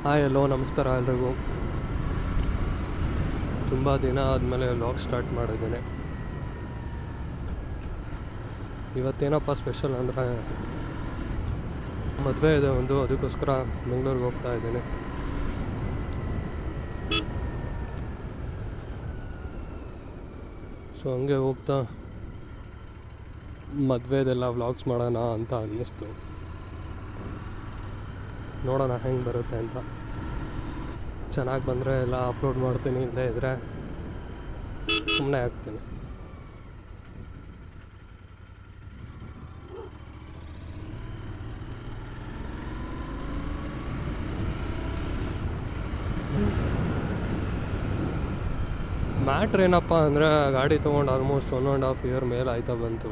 Hi hello ನಮಸ್ಕಾರ ಎಲ್ರಿಗೂ. ತುಂಬ ದಿನ ಆದಮೇಲೆ ವ್ಲಾಗ್ ಸ್ಟಾರ್ಟ್ ಮಾಡಿದ್ದೇನೆ. ಇವತ್ತೇನಪ್ಪ ಸ್ಪೆಷಲ್ ಅಂದರೆ ಮದುವೆ ಇದೆ ಒಂದು, ಅದಕ್ಕೋಸ್ಕರ ಬೆಂಗಳೂರಿಗೆ ಹೋಗ್ತಾ ಇದ್ದೀನಿ. ಸೊ ಹಂಗೆ ಹೋಗ್ತಾ ಮದುವೆದೆಲ್ಲ ವ್ಲಾಗ್ಸ್ ಮಾಡೋಣ ಅಂತ ಅನ್ನಿಸ್ತು. ನೋಡೋಣ ಹೆಂಗೆ ಬರುತ್ತೆ ಅಂತ. ಚೆನ್ನಾಗಿ ಬಂದರೆ ಎಲ್ಲ ಅಪ್ಲೋಡ್ ಮಾಡ್ತೀನಿ, ಇಲ್ಲದೇ ಇದ್ದರೆ ಸುಮ್ಮನೆ ಆಗ್ತೀನಿ. ಮ್ಯಾಟ್ರ್ ಏನಪ್ಪ ಅಂದರೆ ಗಾಡಿ ತೊಗೊಂಡು ಆಲ್ಮೋಸ್ಟ್ 1.5 ಇಯರ್ ಮೇಲೆ ಆಯ್ತಾ ಬಂತು.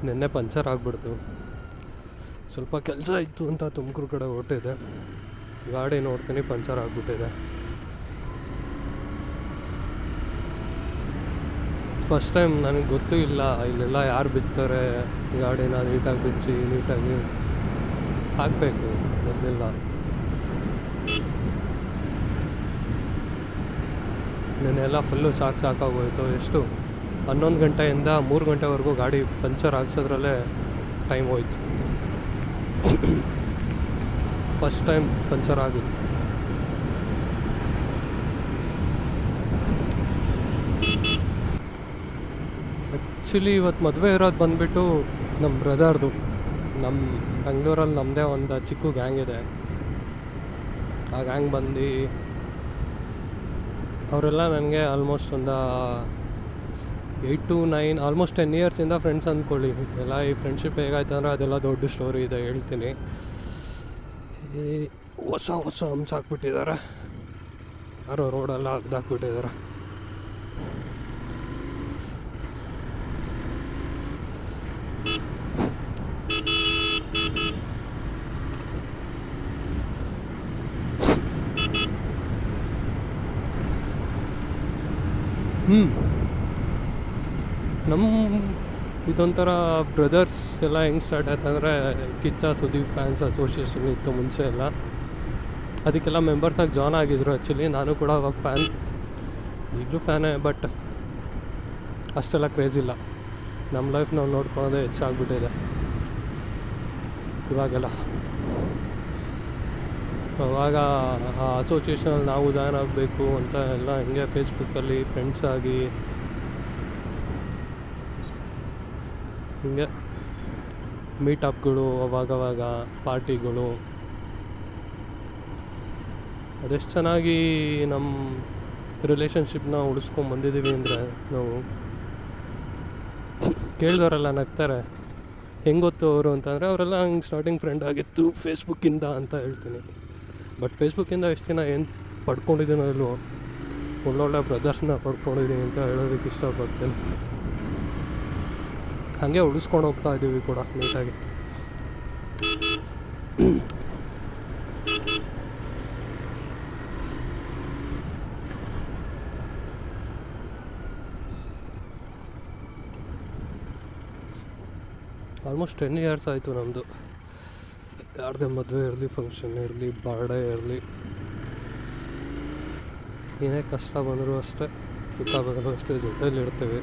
ನಿನ್ನೆ ಪಂಚರ್ ಆಗಿಬಿಡ್ತು. ಸ್ವಲ್ಪ ಕೆಲಸ ಇತ್ತು ಅಂತ ತುಮಕೂರು ಕಡೆ ಹೊರಟಿದೆ. ಗಾಡಿ ನೋಡ್ತೀನಿ ಪಂಚರ್ ಆಗಿಬಿಟ್ಟಿದೆ. ಫಸ್ಟ್ ಟೈಮ್ ನನಗೆ ಗೊತ್ತೂ ಇಲ್ಲ ಇಲ್ಲೆಲ್ಲ ಯಾರು ಬಿತ್ತಾರೆ, ಗಾಡಿನ ನೀಟಾಗಿ ಬಿಚ್ಚಿ ನೀಟಾಗಿ ಹಾಕಬೇಕು ಮೊದಲೆಲ್ಲ. ನೆನ್ನೆಲ್ಲ ಫುಲ್ಲು ಸಾಕಾಗೋಯಿತು. ಎಷ್ಟು 11 ಗಂಟೆಯಿಂದ 3 ಗಂಟೆವರೆಗೂ ಗಾಡಿ ಪಂಚರ್ ಹಾಕ್ಸೋದ್ರಲ್ಲೇ ಟೈಮ್ ಹೋಯ್ತು. ಫಸ್ಟ್ ಟೈಮ್ ಪಂಚರ್ ಆಗಿತ್ತು. ಆ್ಯಕ್ಚುಲಿ ಇವತ್ತು ಮದುವೆ ಇರೋದು ಬಂದುಬಿಟ್ಟು ನಮ್ಮ ಬ್ರದರ್ದು. ನಮ್ಮ ಬೆಂಗಳೂರಲ್ಲಿ ನಮ್ಮದೇ ಒಂದು ಚಿಕ್ಕ ಗ್ಯಾಂಗ್ ಇದೆ. ಆ ಗ್ಯಾಂಗ್ ಬಂದು ಅವರೆಲ್ಲ ನನಗೆ ಆಲ್ಮೋಸ್ಟ್ ಒಂದು 8 to 9 ಆಲ್ಮೋಸ್ಟ್ 10 ಇಯರ್ಸಿಂದ ಫ್ರೆಂಡ್ಸ್ ಅಂದ್ಕೊಳ್ಳಿ. ಎಲ್ಲ ಈ ಫ್ರೆಂಡ್ಶಿಪ್ ಹೇಗಾಯ್ತು ಅಂದರೆ ಅದೆಲ್ಲ ದೊಡ್ಡ ಸ್ಟೋರಿ ಇದೆ, ಹೇಳ್ತೀನಿ. ಈ ಹೊಸ ಹಂಸ ಹಾಕ್ಬಿಟ್ಟಿದ್ದಾರೆ, ಯಾರೋ ರೋಡೆಲ್ಲ ಅಗ್ದಾಕ್ಬಿಟ್ಟಿದ್ದಾರೆ. ನಮ್ಮ ಇದೊಂಥರ ಬ್ರದರ್ಸ್ ಎಲ್ಲ ಹೆಂಗೆ ಸ್ಟಾರ್ಟ್ ಆಯ್ತು ಅಂದರೆ ಕಿಚ್ಚ ಸುದೀಪ್ ಫ್ಯಾನ್ಸ್ ಅಸೋಸಿಯೇಷನ್ ಇತ್ತು ಮುಂಚೆ ಎಲ್ಲ. ಅದಕ್ಕೆಲ್ಲ ಮೆಂಬರ್ಸಾಗಿ ಜಾಯ್ನ್ ಆಗಿದ್ರು. ಆ್ಯಕ್ಚುಲಿ ನಾನು ಕೂಡ ಅವಾಗ ಫ್ಯಾನ್, ಈಗಲೂ ಫ್ಯಾನೇ, ಬಟ್ ಅಷ್ಟೆಲ್ಲ ಕ್ರೇಜ್ ಇಲ್ಲ. ನಮ್ಮ ಲೈಫ್ ನಾವು ನೋಡ್ಕೊಳ್ಳೋದೇ ಹೆಚ್ಚಾಗ್ಬಿಟ್ಟಿದೆ ಇವಾಗೆಲ್ಲ. ಸೊ ಅವಾಗ ಆ ಅಸೋಸಿಯೇಷನಲ್ಲಿ ನಾವು ಜಾಯ್ನ್ ಆಗಬೇಕು ಅಂತ ಎಲ್ಲ ಹಿಂಗೆ ಫೇಸ್ಬುಕ್ಕಲ್ಲಿ ಫ್ರೆಂಡ್ಸ್ ಆಗಿ ಹಿಂಗೆ ಮೀಟಪ್ಗಳು, ಅವಾಗವಾಗ ಪಾರ್ಟಿಗಳು, ಅದೆಷ್ಟು ಚೆನ್ನಾಗಿ ನಮ್ಮ ರಿಲೇಷನ್ಶಿಪ್ನ ಉಳಿಸ್ಕೊಂಬಂದಿದ್ದೀವಿ ಅಂದರೆ ನಾವು. ಕೇಳಿದವರೆಲ್ಲ ನಗ್ತಾರೆ, ಹೆಂಗೆ ಗೊತ್ತು ಅವರು ಅಂತಂದರೆ ಅವರೆಲ್ಲ ಹಂಗೆ ಸ್ಟಾರ್ಟಿಂಗ್ ಫ್ರೆಂಡ್ ಆಗಿತ್ತು ಫೇಸ್ಬುಕ್ಕಿಂದ ಅಂತ ಹೇಳ್ತೀನಿ. ಬಟ್ ಫೇಸ್ಬುಕ್ಕಿಂದ ಎಷ್ಟು ದಿನ ಏನು ಪಡ್ಕೊಂಡಿದ್ದೀನೋ ಇಲ್ವೋ, ಒಳ್ಳೊಳ್ಳೆ ಬ್ರದರ್ಸ್ನ ಪಡ್ಕೊಂಡಿದ್ದೀನಿ ಅಂತ ಹೇಳೋದಕ್ಕೆ ಇಷ್ಟಪಡ್ತೀನಿ. ಹಾಗೆ ಉಳಿಸ್ಕೊಂಡು ಹೋಗ್ತಾ ಇದ್ದೀವಿ ಕೂಡ ನೀಟಾಗಿ. ಆಲ್ಮೋಸ್ಟ್ 10 ಇಯರ್ಸ್ ಆಯಿತು ನಮ್ಮದು. ಯಾರದೇ ಮದುವೆ ಇರಲಿ, ಫಂಕ್ಷನ್ ಇರಲಿ, ಬರ್ಡೇ ಇರಲಿ, ಏನೇ ಕಷ್ಟ ಬಂದರೂ ಅಷ್ಟೇ, ಸುಖ ಬಂದರೂ ಅಷ್ಟೇ, ಜೊತೆಯಲ್ಲಿ ಇರ್ತೀವಿ.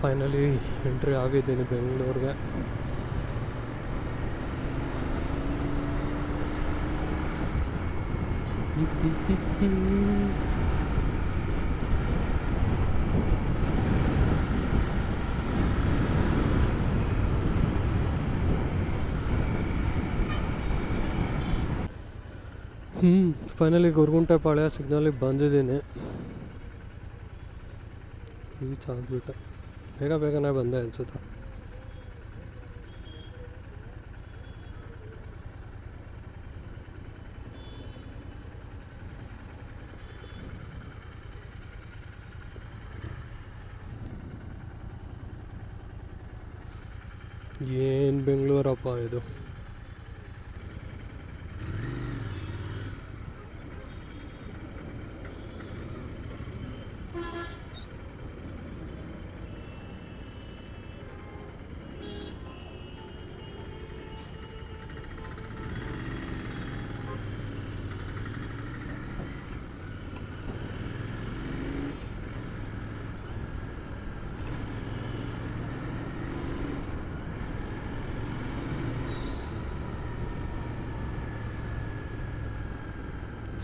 ಫೈನಲಿ ಎಂಟ್ರಿ ಆಗಿದ್ದೀನಿ ಬೆಂಗಳೂರಿಗೆ. ಫೈನಲಿ ಗೊರಗುಂಟೆಪಾಳ್ಯ ಸಿಗ್ನಲಿಗೆ ಬಂದಿದ್ದೀನಿ. ರೀಚ್ ಆಗಿಬಿಟ್ಟೆ, ಬೇಗನೆ ಬಂದೆ ಅನಿಸುತ್ತೆ. ಏನು ಬೆಂಗಳೂರಪ್ಪ ಇದು.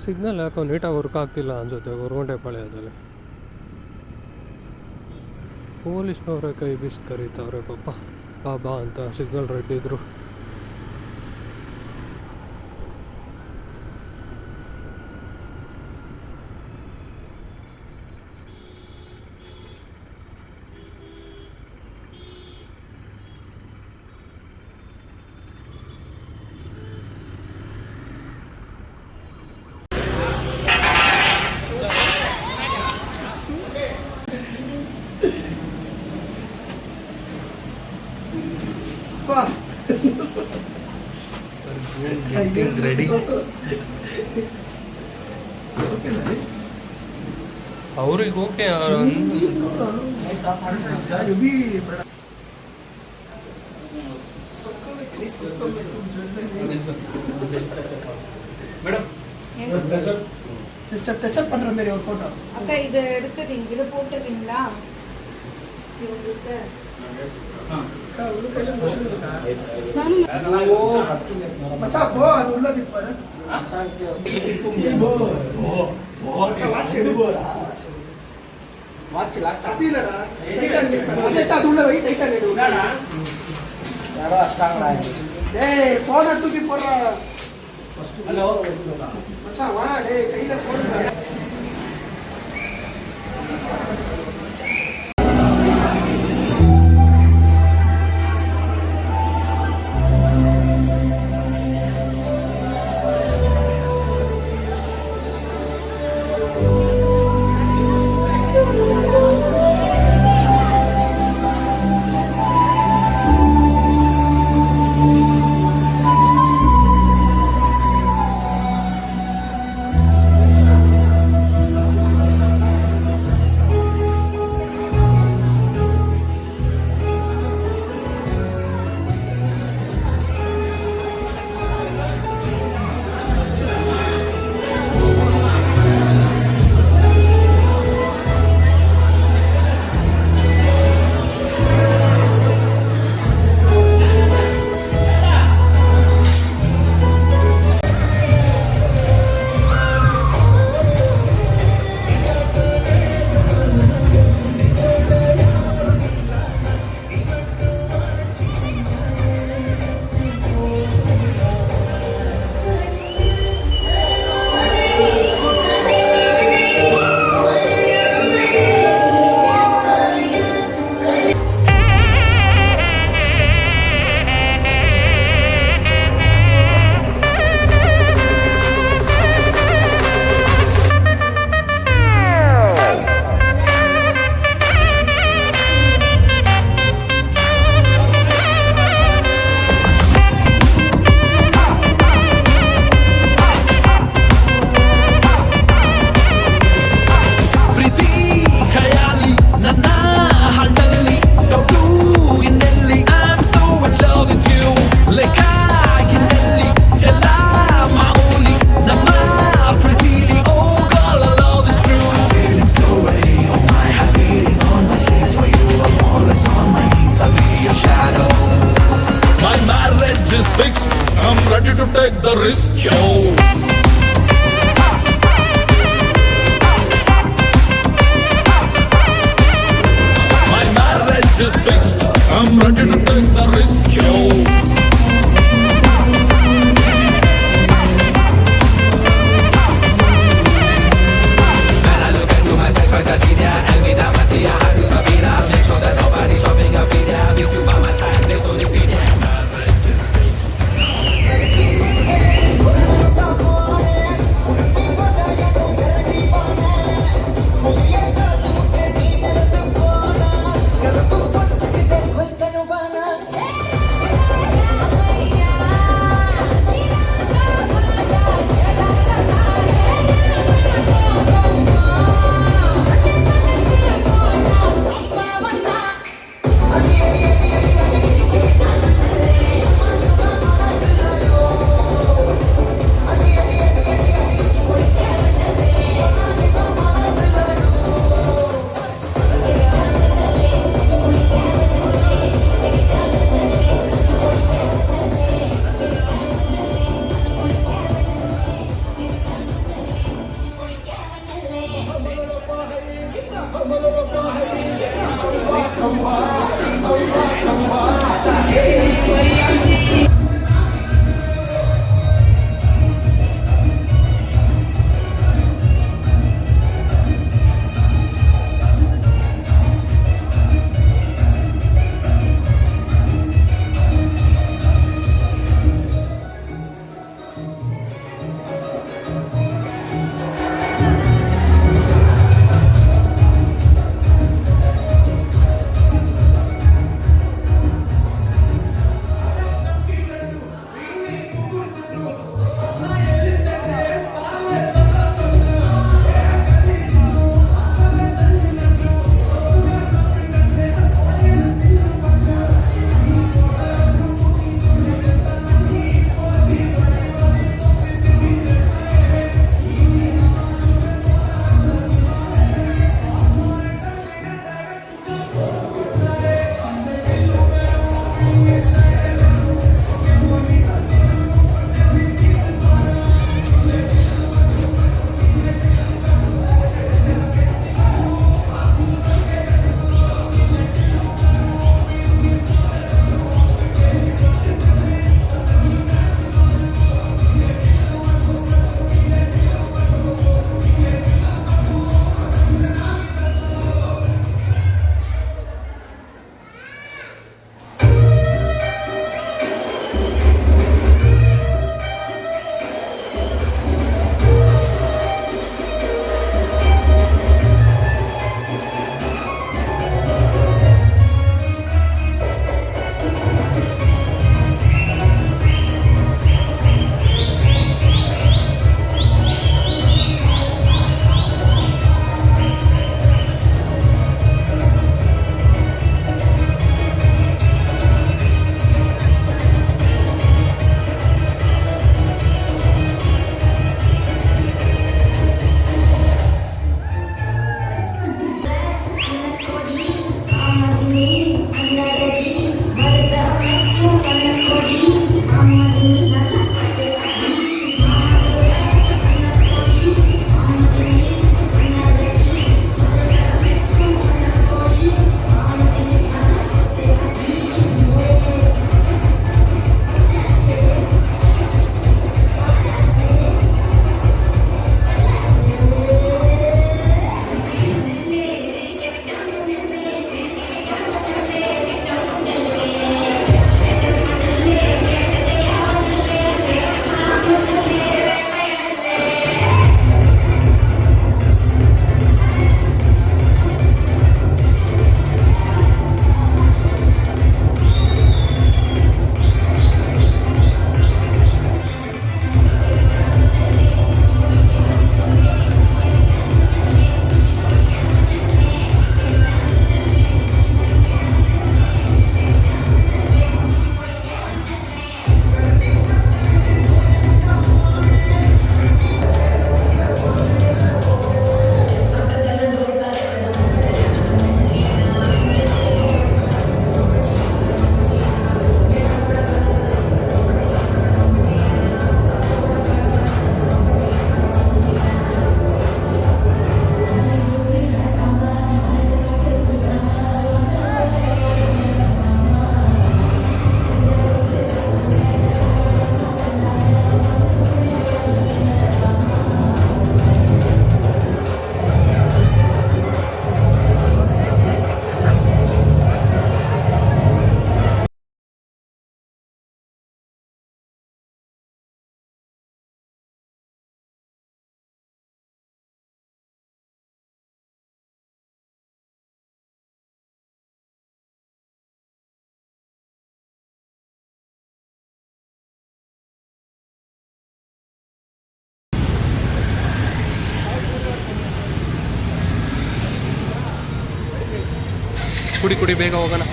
ಸಿಗ್ನಲ್ ಯಾಕೋ ನೀಟಾಗಿ ವರ್ಕ್ ಆಗ್ತಿಲ್ಲ ಅನ್ಸುತ್ತೆ ಗೊರಗುಂಟೆಪಾಳ್ಯದಲ್ಲಿ. ಪೊಲೀಸ್ನವರೇ ಕೈ ಬೀಸಿ ಕರೀತಾವ್ರೆ ಪಾಪ, ಬಾ ಅಂತ ಸಿಗ್ನಲ್ ರೆಡ್ ಇದ್ರು. ready. ಅವ್ರಿಗೆ ಓಕೆ மேடம் டச்சப் பண்ற மாதிரி ஒரு போட்டோ. அக்கா இதை எடுத்துறீங்க, இதை போட்டுறீங்களா இவங்களுக்கு? மச்சான் போ, அது உள்ள போய் பாரு. வாட்ச் எடு போடா. வாட்ச் லாஸ்ட் அது இல்லடா. டைட்டா நிப்ப. அது உள்ள வை, டைட்டா எடு. என்னடா? யாரோ ஸ்ட்ராங்கா டேய் போனை தூக்கி போடுறா. ஹலோ மச்சான் வா டேய், கையில போடுடா. the risk, yo. My marriage is fixed, I'm ready to take the risk, yo. Bueno, ಕುಡಿ ಬೇಗ ಹೋಗೋಣ.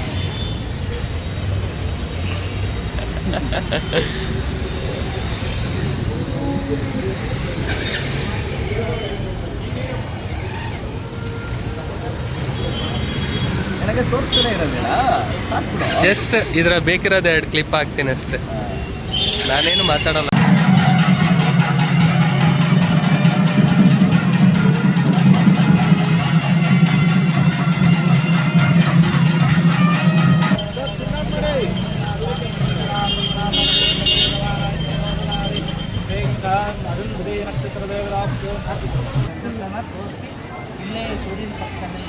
ನನಗೆ ತೋರಿಸ್ತಾನೆ ಇರೋದಿಲ್ಲ, ಜಸ್ಟ್ ಇದ್ರ ಬೇಕಿರೋದು 2 ಕ್ಲಿಪ್ ಹಾಕ್ತೀನಿ ಅಷ್ಟೇ, ನಾನೇನು ಮಾತಾಡಲ್ಲ. ಇಲ್ಲೇ ಸೂರ್ಯನ ಪಕ್ಕದಲ್ಲಿ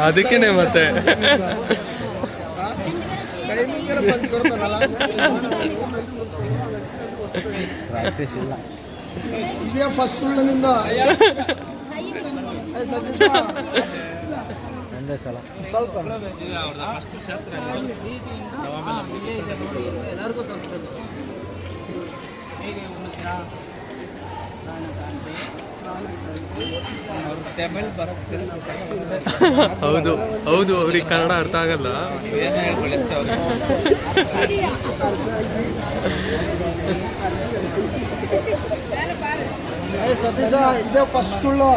ಅದಕ್ಕೇನೆ ಮತ್ತೆ ಪ್ರಾಕ್ಟೀಸ್ ಇಲ್ಲ. ಇದೇ ಫಸ್ಟ್ ಸುಳ್ಳಿನಿಂದ ಒಂದೇ ಸಲ ಸ್ವಲ್ಪ ಎಲ್ಲರಿಗೂ ತಮಿಳ್ ಬರುತ್ತೆ. ಹೌದು ಹೌದು, ಅವ್ರಿಗೆ ಕನ್ನಡ ಅರ್ಥ ಆಗಲ್ಲ. ಸತೀಶ ಇದೇ ಫಸ್ಟ್ ಸುಳ್ಳು.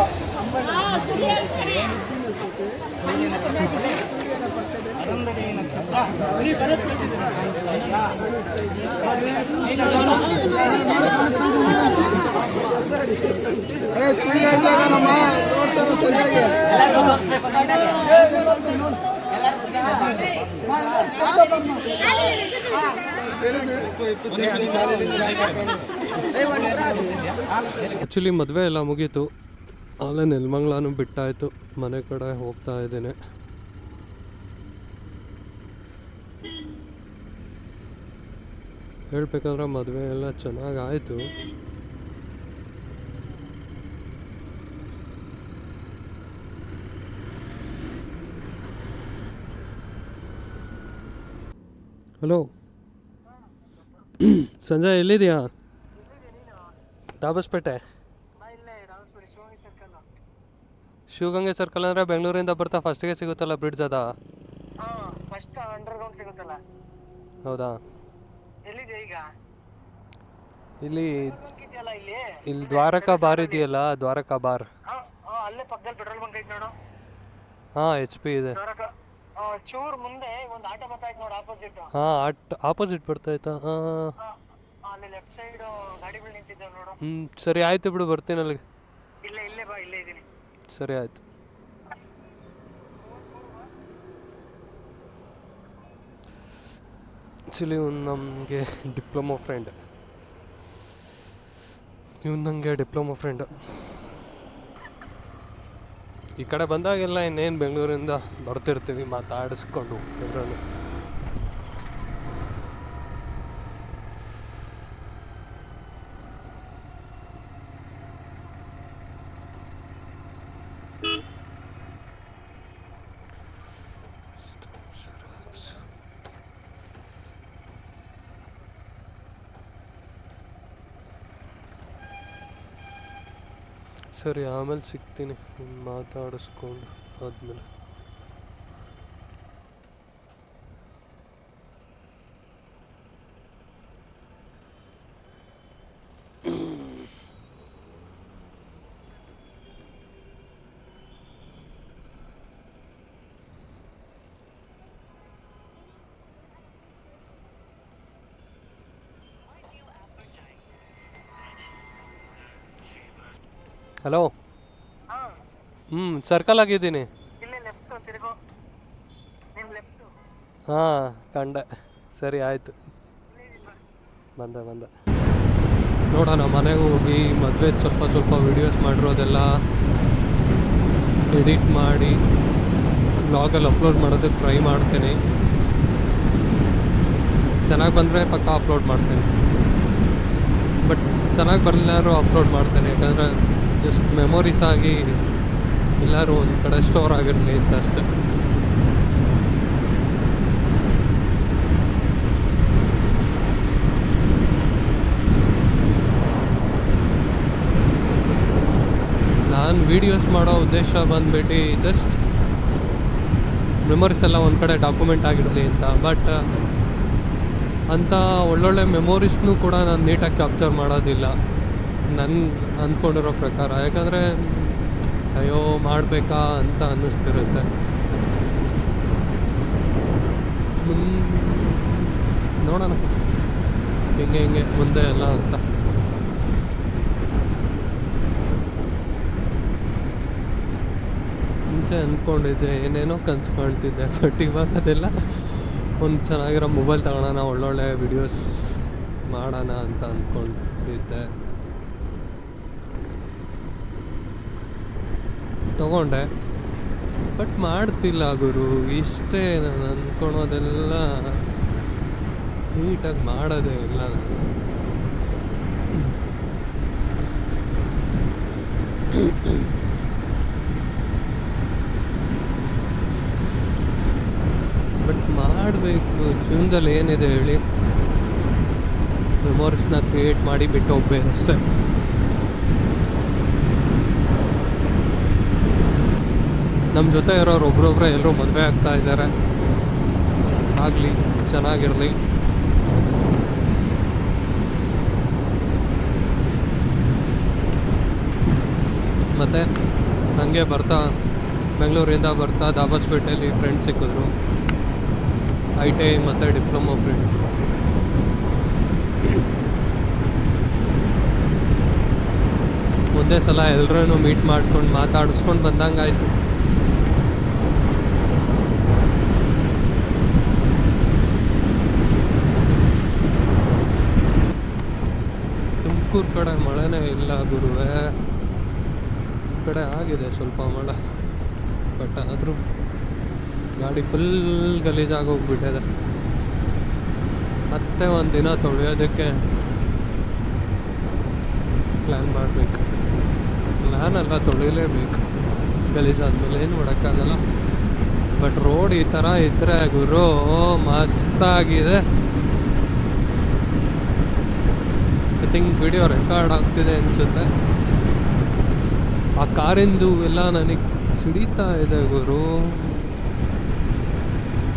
ಸುಳ್ಳು ಹೇಳಿದಾಗ ನಮ್ಮ ನೋಡ್ಸೋಣ ಸರಿಯಾಗಿ. ಆ್ಯಕ್ಚುಲಿ ಮದುವೆ ಎಲ್ಲ ಮುಗೀತು, ಅಲ್ಲೇ ನೆಲಮಂಗ್ಲನೂ ಬಿಟ್ಟಾಯಿತು, ಮನೆ ಕಡೆ ಹೋಗ್ತಾ ಇದ್ದೇನೆ. ಹೇಳ್ಬೇಕಾದ್ರೆ ಮದುವೆ ಎಲ್ಲ ಚೆನ್ನಾಗಾಯಿತು. ಹಲೋ ಸಂಜಯ್, ಎಲ್ಲಿದೆಯಾ? ದಾಬಸ್ಪೇಟೆ. ಶಿವಗಂಗೆ ಸರ್ಕಲ್ ಅಂದರೆ ಬೆಂಗಳೂರಿಂದ ಬರ್ತಾ ಫಸ್ಟಿಗೆ ಸಿಗುತ್ತಲ್ಲ ಬ್ರಿಡ್ಜ್ ಅದ? ಫಸ್ಟ್ ಅಂಡರ್ಗ್ರೌಂಡ್ ಸಿಗುತ್ತಲ್ಲ. ಹೌದಾ? ಎಲ್ಲಿದೆ ಈಗ? ಇಲ್ಲಿ ಇಲ್ಲಿ ಇಲ್ಲಿ ದ್ವಾರಕಾ ಬಾರ್ ಇದೆಯಲ್ಲ, ದ್ವಾರಕಾ ಬಾರ್. ಅಲ್ಲೇ ಪಕ್ಕದಲ್ಲಿ ಪೆಟ್ರೋಲ್ ಬಂಕ್ ಐತೆ ನೋಡು. ಹಾಂ, HP ಇದೆ. ದ್ವಾರಕಾ ಚೂರ್ ಮುಂದೆ ಒಂದು ಆಟೋ ಬರ್ತಾಯ್ತು ನೋಡು, ಆಪೋಸಿಟ್. ಹಾಂ, ಆಪೋಸಿಟ್ ಬರ್ತಾಯ್ತಾ? ಅಲ್ಲಿ ಲೆಫ್ಟ್ ಸೈಡ್ ಗಾಡಿಗಳು ನಿಂತಿದ್ದಾವೆ ನೋಡು. ಸರಿ ಆಯಿತು ಬಿಡು, ಬರ್ತೀನಿ ಅಲ್ಲಿಗೆ. ಇಲ್ಲೇ ಬಾ, ಇಲ್ಲೇ ಇದ್ದೀನಿ. ಸರಿ ಆಯಿತು. ಆ್ಯಕ್ಚುಲಿ ಇವ್ನು ನಮಗೆ ಡಿಪ್ಲೊಮೊ ಫ್ರೆಂಡ್. ಈ ಕಡೆ ಬಂದಾಗೆಲ್ಲ ಇನ್ನೇನು ಬೆಂಗಳೂರಿಂದ ಬರ್ತಿರ್ತೀವಿ ಮಾತಾಡಿಸ್ಕೊಂಡು ಎಲ್ಲರೂ. ಸರಿ, ಆಮೇಲೆ ಸಿಗ್ತೀನಿ ಮಾತಾಡಿಸ್ಕೊಂಡು ಆದಮೇಲೆ. ಹಲೋ. ಸರ್ಕಲ್ ಆಗಿದ್ದೀನಿ. ಹಾಂ, ಕಂಡೆ. ಸರಿ ಆಯಿತು, ಬಂದೆ. ನೋಡೋಣ, ಮನೆಗೆ ಹೋಗಿ ಮದುವೆ ಸ್ವಲ್ಪ ವೀಡಿಯೋಸ್ ಮಾಡಿರೋದೆಲ್ಲ ಎಡಿಟ್ ಮಾಡಿ ಬ್ಲಾಗಲ್ಲಿ ಅಪ್ಲೋಡ್ ಮಾಡೋದಕ್ಕೆ ಟ್ರೈ ಮಾಡ್ತೀನಿ. ಚೆನ್ನಾಗಿ ಬಂದರೆ ಪಕ್ಕ ಅಪ್ಲೋಡ್ ಮಾಡ್ತೀನಿ, ಬಟ್ ಚೆನ್ನಾಗಿ ಬರಲಿಲ್ಲಾದ್ರೂ ಅಪ್ಲೋಡ್ ಮಾಡ್ತೇನೆ. ಯಾಕಂದರೆ ಜಸ್ಟ್ ಮೆಮೊರೀಸ್ ಆಗಿ ಎಲ್ಲರೂ ಒಂದು ಕಡೆ ಸ್ಟೋರ್ ಆಗಿರಲಿ ಅಂತ ಅಷ್ಟೆ. ನಾನು ವೀಡಿಯೋಸ್ ಮಾಡೋ ಉದ್ದೇಶ ಬಂದುಬಿಟ್ಟು ಜಸ್ಟ್ ಮೆಮೊರೀಸ್ ಎಲ್ಲ ಒಂದು ಕಡೆ ಡಾಕ್ಯುಮೆಂಟ್ ಆಗಿರಲಿ ಅಂತ. ಬಟ್ ಅಂಥ ಒಳ್ಳೊಳ್ಳೆ ಮೆಮೊರೀಸ್ನೂ ಕೂಡ ನಾನು ನೀಟಾಗಿ ಕ್ಯಾಪ್ಚರ್ ಮಾಡೋದಿಲ್ಲ ನನ್ನ ಅಂದ್ಕೊಂಡಿರೋ ಪ್ರಕಾರ. ಯಾಕಂದರೆ ಅಯ್ಯೋ ಮಾಡಬೇಕಾ ಅಂತ ಅನ್ನಿಸ್ತಿರುತ್ತೆ. ನೋಡೋಣ ಹಿಂಗೆ ಮುಂದೆ ಎಲ್ಲ ಅಂತ. ಮುಂಚೆ ಅಂದ್ಕೊಂಡಿದ್ದೆ, ಏನೇನೋ ಕನ್ಸು ಕಾಣ್ತಿದ್ದೆ. ಬಟ್ ಇವಾಗ ಅದೆಲ್ಲ ಒಂದು ಚೆನ್ನಾಗಿರೋ ಮೊಬೈಲ್ ತಗೊಳ್ಳೋಣ, ಒಳ್ಳೊಳ್ಳೆ ವಿಡಿಯೋಸ್ ಮಾಡೋಣ ಅಂತ ಅಂದ್ಕೊಂಡಿದ್ದೆ. ತಗೊಂಡೆ, ಬಟ್ ಮಾಡ್ತಿಲ್ಲ ಗುರು. ಇಷ್ಟೇ ನಾನು ಅಂದ್ಕೊಳೋದೆಲ್ಲ ನೀಟಾಗಿ ಮಾಡೋದೇ ಇಲ್ಲ ನಾನು. ಬಟ್ ಮಾಡಬೇಕು. ಜೀವನದಲ್ಲಿ ಏನಿದೆ ಹೇಳಿ, ಮೆಮೊರೀಸ್ನ ಕ್ರಿಯೇಟ್ ಮಾಡಿ ಬಿಟ್ಟು ಹೋಗ್ಬೇಕು ಅಷ್ಟೇ. ನಮ್ಮ ಜೊತೆ ಇರೋರು ಒಬ್ರೊಬ್ಬರೇ ಎಲ್ಲರೂ ಮದುವೆ ಆಗ್ತಾ ಇದ್ದಾರೆ. ಆಗಲಿ, ಚೆನ್ನಾಗಿರಲಿ. ಮತ್ತು ಹಾಗೆ ಬರ್ತಾ ಬೆಂಗಳೂರಿಂದ ಬರ್ತಾ ದಾಬಸ್ಪೇಟೆಯಲ್ಲಿ ಫ್ರೆಂಡ್ಸ್ ಸಿಕ್ಕಿದ್ರು, ITI ಮತ್ತು ಡಿಪ್ಲೊಮೊ ಫ್ರೆಂಡ್ಸ್. ಒಂದೇ ಸಲ ಎಲ್ಲರೂ ಮೀಟ್ ಮಾಡ್ಕೊಂಡು ಮಾತಾಡಿಸ್ಕೊಂಡು ಬಂದಂಗೆ ಆಯಿತು. ತುಮಕೂರು ಕಡೆ ಮಳೆನೇ ಇಲ್ಲ ಗುರುವೇ. ಈ ಕಡೆ ಆಗಿದೆ ಸ್ವಲ್ಪ ಮಳೆ, ಬಟ್ ಆದರೂ ಗಾಡಿ ಫುಲ್ ಗಲೀಜಾಗಿ ಹೋಗ್ಬಿಟ್ಟಿದೆ. ಮತ್ತೆ ಒಂದು ದಿನ ತೊಳೆಯೋದಕ್ಕೆ ಪ್ಲ್ಯಾನ್ ಮಾಡಬೇಕು. ಪ್ಲ್ಯಾನೆಲ್ಲ ತೊಳಿಲೇಬೇಕು, ಗಲೀಜಾದ್ಮೇಲೆ ಏನು ಮಾಡೋಕ್ಕಾಗಲ್ಲ. ಬಟ್ ರೋಡ್ ಈ ಥರ ಇದ್ದರೆ ಗುರು ಮಸ್ತಾಗಿದೆ. ಐ ಥಿಂಕ್ ವಿಡಿಯೋ ರೆಕಾರ್ಡ್ ಆಗ್ತಿದೆ ಅನಿಸುತ್ತೆ. ಆ ಕಾರಿಂದು ಎಲ್ಲ ನನಗೆ ಸಿಡಿತಾ ಇದೆ ಗುರು.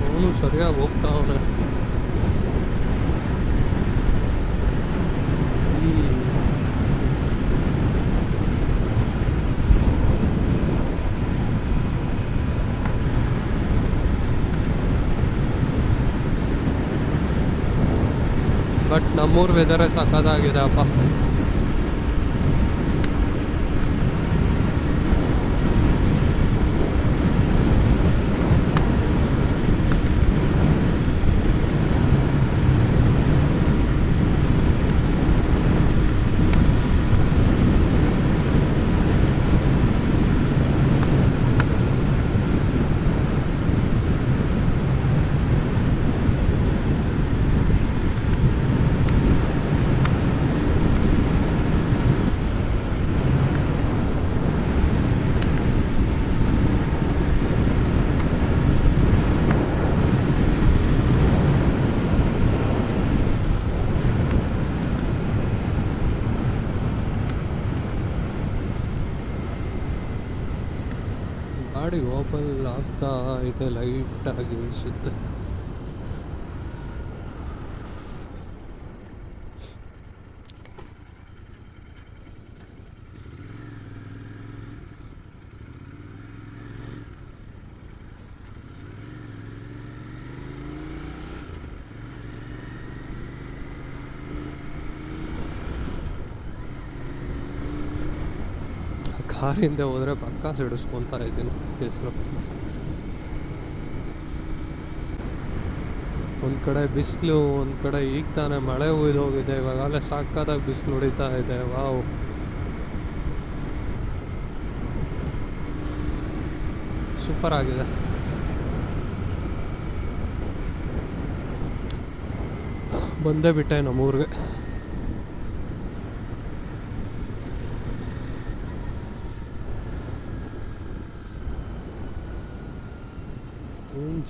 ಅವನು ಸರಿಯಾಗಿ ಹೋಗ್ತಾವನೆ. ಬಟ್ ನಮ್ಮೂರು ವೆದರೇ ಸಖತ್ತಾಗಿದೆ ಅಪ್ಪ. ಗಾಡಿ ಓಪನ್ ಆಗ್ತಾ ಇದೆ ಲೈಟಾಗಿ ಅನಿಸುತ್ತೆ. ಕಾರಿಂದ ಹೋದರೆ ಪಕ್ಕ ಸಿಡಿಸ್ಕೊತಾ ಇದ್ದೀನಿ ಹೆಸರು. ಒಂದು ಕಡೆ ಬಿಸಿಲು, ಒಂದು ಕಡೆ ಈಗ ತಾನೇ ಮಳೆ ಹುಯ್ದು ಹೋಗಿದೆ. ಇವಾಗಲೇ ಸಾಕಾದಾಗ ಬಿಸಿಲು ಹೊಡಿತಾ ಇದೆ. ವಾವ್, ಸೂಪರ್ ಆಗಿದೆ. ಬಂದೇ ಬಿಟ್ಟೆ ನಮ್ಮೂರಿಗೆ.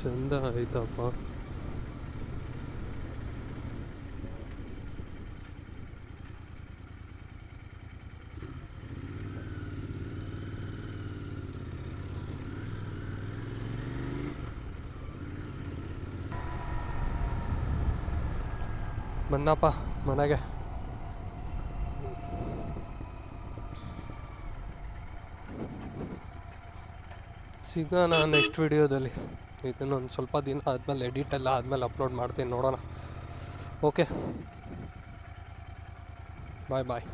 ಚಂದ ಆಯ್ತಪ್ಪ. ಬನ್ನಪ್ಪ ಮನೆಗೆ. ಸಿಗೋಣ ನೆಕ್ಸ್ಟ್ ವಿಡಿಯೋದಲ್ಲಿ. ಇದನ್ನೊಂದು ಸ್ವಲ್ಪ ದಿನ ಆದಮೇಲೆ ಎಡಿಟ್ ಎಲ್ಲ ಆದಮೇಲೆ ಅಪ್ಲೋಡ್ ಮಾಡ್ತೀನಿ, ನೋಡೋಣ. ಓಕೆ, ಬಾಯ್ ಬಾಯ್.